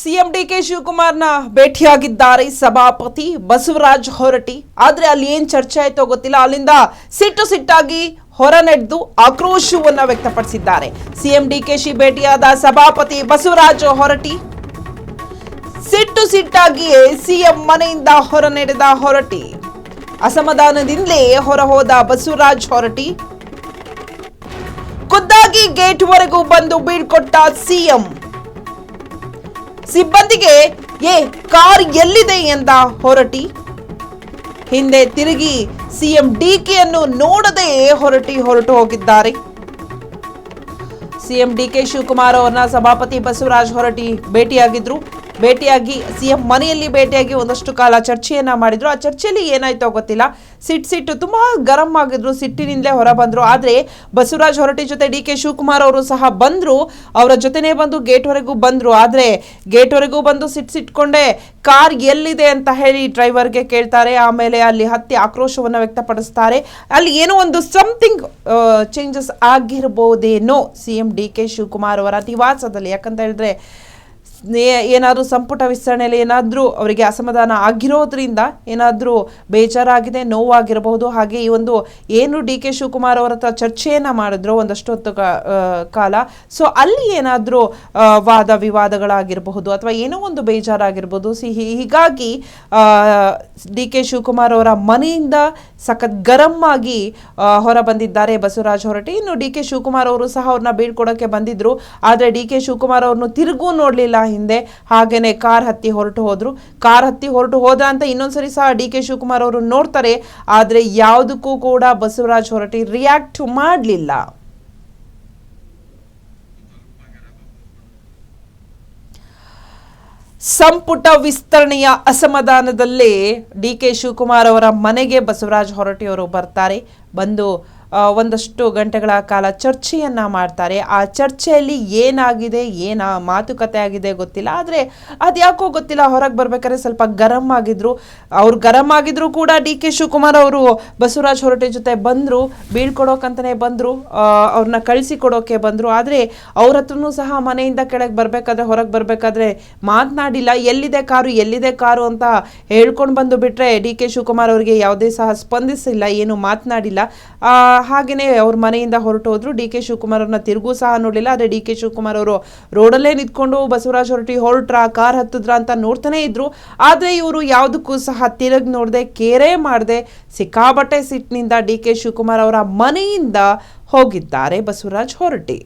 CM DK ಶಿವಕುಮಾರ್ನ ಭೇಟಿಯಾಗಿದ್ದಾರೆ ಸಭಾಪತಿ ಬಸವರಾಜ ಹೊರಟ್ಟಿ. ಆದ್ರೆ ಅಲ್ಲಿ ಏನ್ ಚರ್ಚೆ ಆಯ್ತೋ ಗೊತ್ತಿಲ್ಲ. ಅಲ್ಲಿಂದ ಸಿಟ್ಟಾಗಿ ಹೊರ ನಡೆದು ಆಕ್ರೋಶವನ್ನ ವ್ಯಕ್ತಪಡಿಸಿದ್ದಾರೆ. ಸಿಎಂ ಡಿಕೆಶಿ ಭೇಟಿಯಾದ ಸಭಾಪತಿ ಬಸವರಾಜ ಹೊರಟ್ಟಿ ಸಿಟ್ಟಾಗಿಯೇ ಸಿಎಂ ಮನೆಯಿಂದ ಹೊರ ನಡೆದ ಹೊರಟ್ಟಿ. ಅಸಮಾಧಾನದಿಂದಲೇ ಹೊರ ಹೋದ ಬಸವರಾಜ ಹೊರಟ್ಟಿ ಖುದ್ದಾಗಿ ಗೇಟ್ ವರೆಗೂ ಬಂದು ಬೀಳ್ಕೊಟ್ಟ ಸಿಎಂ. ಸಿಬ್ಬಂದಿಗೆ ಕಾರ್ ಎಲ್ಲಿದೆ ಎಂದ ಹೊರಟ್ಟಿ. ಹಿಂದೆ ತಿರುಗಿ ಸಿಎಂ ಡಿಕೆಯನ್ನು ನೋಡದೆ ಹೊರಟು ಹೋಗಿದ್ದಾರೆ. ಸಿಎಂ ಡಿಕೆ ಶಿವಕುಮಾರ್ ಅವರನ್ನ ಸಭಾಪತಿ ಬಸವರಾಜ ಹೊರಟ್ಟಿ ಭೇಟಿಯಾಗಿ ಸಿಎಂ ಮನೆಯಲ್ಲಿ ಭೇಟಿಯಾಗಿ ಒಂದಷ್ಟು ಕಾಲ ಚರ್ಚೆಯನ್ನ ಮಾಡಿದ್ರು. ಆ ಚರ್ಚೆಯಲ್ಲಿ ಏನಾಯ್ತೋ ಗೊತ್ತಿಲ್ಲ. ಸಿಟ್ಟು ತುಂಬಾ ಗರಂ ಆಗಿದ್ರು. ಸಿಟ್ಟಿನಿಂದಲೇ ಹೊರ ಬಂದ್ರು. ಆದ್ರೆ ಬಸವರಾಜ ಹೊರಟ್ಟಿ ಜೊತೆ ಡಿಕೆ ಶಿವಕುಮಾರ್ ಅವರು ಸಹ ಬಂದ್ರು. ಅವರ ಜೊತೆನೇ ಬಂದು ಗೇಟ್ ವರೆಗೂ ಬಂದ್ರು. ಆದ್ರೆ ಗೇಟ್ ವರೆಗೂ ಬಂದು ಸಿಟ್ಕೊಂಡೆ ಕಾರ್ ಎಲ್ಲಿದೆ ಅಂತ ಹೇಳಿ ಡ್ರೈವರ್ಗೆ ಕೇಳ್ತಾರೆ. ಆಮೇಲೆ ಅಲ್ಲಿ ಹತ್ತಿ ಆಕ್ರೋಶವನ್ನ ವ್ಯಕ್ತಪಡಿಸ್ತಾರೆ. ಅಲ್ಲಿ ಏನೋ ಒಂದು ಸಮಥಿಂಗ್ ಚೇಂಜಸ್ ಆಗಿರ್ಬೋದೇನೋ ಸಿಎಂ ಡಿಕೆ ಶಿವಕುಮಾರ್ ಅವರ ನಿವಾಸದಲ್ಲಿ. ಯಾಕಂತ ಹೇಳಿದ್ರೆ ಏನಾದರೂ ಸಂಪುಟ ವಿಸ್ತರಣೆಯಲ್ಲಿ ಏನಾದರೂ ಅವರಿಗೆ ಅಸಮಾಧಾನ ಆಗಿರೋದ್ರಿಂದ ಏನಾದರೂ ಬೇಜಾರಾಗಿದೆ, ನೋವಾಗಿರಬಹುದು. ಹಾಗೆ ಈ ಒಂದು ಏನು ಡಿ ಕೆ ಶಿವಕುಮಾರ್ ಅವರ ಹತ್ರ ಚರ್ಚೆಯನ್ನು ಮಾಡಿದ್ರು ಒಂದಷ್ಟು ಹೊತ್ತು ಕಾಲ, ಸೊ ಅಲ್ಲಿ ಏನಾದರೂ ವಾದ ವಿವಾದಗಳಾಗಿರಬಹುದು ಅಥವಾ ಏನೋ ಒಂದು ಬೇಜಾರಾಗಿರ್ಬೋದು. ಹೀಗಾಗಿ ಡಿ ಕೆ ಶಿವಕುಮಾರ್ ಅವರ ಮನೆಯಿಂದ ಸಖತ್ ಗರಂ ಆಗಿ ಹೊರ ಬಂದಿದ್ದಾರೆ ಬಸವರಾಜ ಹೊರಟ್ಟಿ. ಇನ್ನು ಡಿ ಕೆ ಶಿವಕುಮಾರ್ ಅವರು ಸಹ ಅವ್ರನ್ನ ಬೀಳ್ಕೊಡೋಕೆ ಬಂದಿದ್ರು. ಆದರೆ ಡಿ ಕೆ ಶಿವಕುಮಾರ್ ಅವ್ರನ್ನು ತಿರುಗೂ ನೋಡಲಿಲ್ಲ ಹಿಂದೆ. ಹಾಗೇನೆ ಕಾರ್ ಹತ್ತಿ ಹೊರಟು ಹೋದ ಅಂತ ಇನ್ನೊಂದ್ಸರಿ ಸಹ ಡಿ ಕೆ ಶಿವಕುಮಾರ್ ಅವರು ನೋಡ್ತಾರೆ. ಆದ್ರೆ ಯಾವುದಕ್ಕೂ ಕೂಡ ಬಸವರಾಜ ಹೊರಟ್ಟಿ ರಿಯಾಕ್ಟ್ ಮಾಡಲಿಲ್ಲ. ಸಂಪುಟ ವಿಸ್ತರಣೆಯ ಅಸಮಾಧಾನದಲ್ಲೇ ಡಿ ಕೆ ಶಿವಕುಮಾರ್ ಅವರ ಮನೆಗೆ ಬಸವರಾಜ ಹೊರಟ್ಟಿ ಅವರು ಬರ್ತಾರೆ. ಬಂದು ಒಂದಷ್ಟು ಗಂಟೆಗಳ ಕಾಲ ಚರ್ಚೆಯನ್ನ ಮಾಡ್ತಾರೆ. ಆ ಚರ್ಚೆಯಲ್ಲಿ ಏನಾಗಿದೆ, ಮಾತುಕತೆ ಆಗಿದೆ ಗೊತ್ತಿಲ್ಲ. ಆದರೆ ಅದ್ಯಾಕೋ ಗೊತ್ತಿಲ್ಲ, ಹೊರಗೆ ಬರ್ಬೇಕಾದ್ರೆ ಸ್ವಲ್ಪ ಗರಂ ಆಗಿದ್ರು ಕೂಡ ಡಿ ಕೆ ಶಿವಕುಮಾರ್ ಅವರು ಬಸವರಾಜ ಹೊರಟ್ಟಿ ಜೊತೆ ಬಂದರು. ಬೀಳ್ಕೊಡೋಕಂತಲೇ ಬಂದರು, ಅವ್ರನ್ನ ಕಳಿಸಿಕೊಡೋಕೆ ಬಂದರು. ಆದರೆ ಅವ್ರ ಹತ್ರನೂ ಸಹ ಮನೆಯಿಂದ ಹೊರಗೆ ಬರಬೇಕಾದ್ರೆ ಮಾತನಾಡಿಲ್ಲ. ಎಲ್ಲಿದೆ ಕಾರು ಅಂತ ಹೇಳ್ಕೊಂಡು ಬಂದು ಬಿಟ್ರೆ ಡಿ ಕೆ ಶಿವಕುಮಾರ್ ಅವರಿಗೆ ಯಾವುದೇ ಸಹ ಸ್ಪಂದಿಸಿಲ್ಲ, ಏನು ಮಾತನಾಡಿಲ್ಲ. ಹಾಗೆಯೇ ಅವ್ರ ಮನೆಯಿಂದ ಹೊರಟು ಹೋದ್ರು. ಡಿ ಕೆ ಶಿವಕುಮಾರ್ ಅವ್ರನ್ನ ತಿರುಗೂ ಸಹ ನೋಡಲಿಲ್ಲ. ಆದರೆ ಡಿ ಕೆ ಶಿವಕುಮಾರ್ ಅವರು ರೋಡಲ್ಲೇ ನಿಂತ್ಕೊಂಡು ಬಸವರಾಜ ಹೊರಟ್ಟಿ ಕಾರ್ ಹತ್ತಿದ್ರ ಅಂತ ನೋಡ್ತಾನೆ ಇದ್ರು. ಆದರೆ ಇವರು ಯಾವುದಕ್ಕೂ ಸಹ ತಿರುಗಿ ನೋಡದೆ, ಕೇರೆ ಮಾಡದೆ ಸಿಕ್ಕಾಬಟ್ಟೆ ಸಿಟ್ಟಿನಿಂದ ಡಿ ಕೆ ಶಿವಕುಮಾರ್ ಅವರ ಮನೆಯಿಂದ ಹೋಗಿದ್ದಾರೆ ಬಸವರಾಜ ಹೊರಟ್ಟಿ.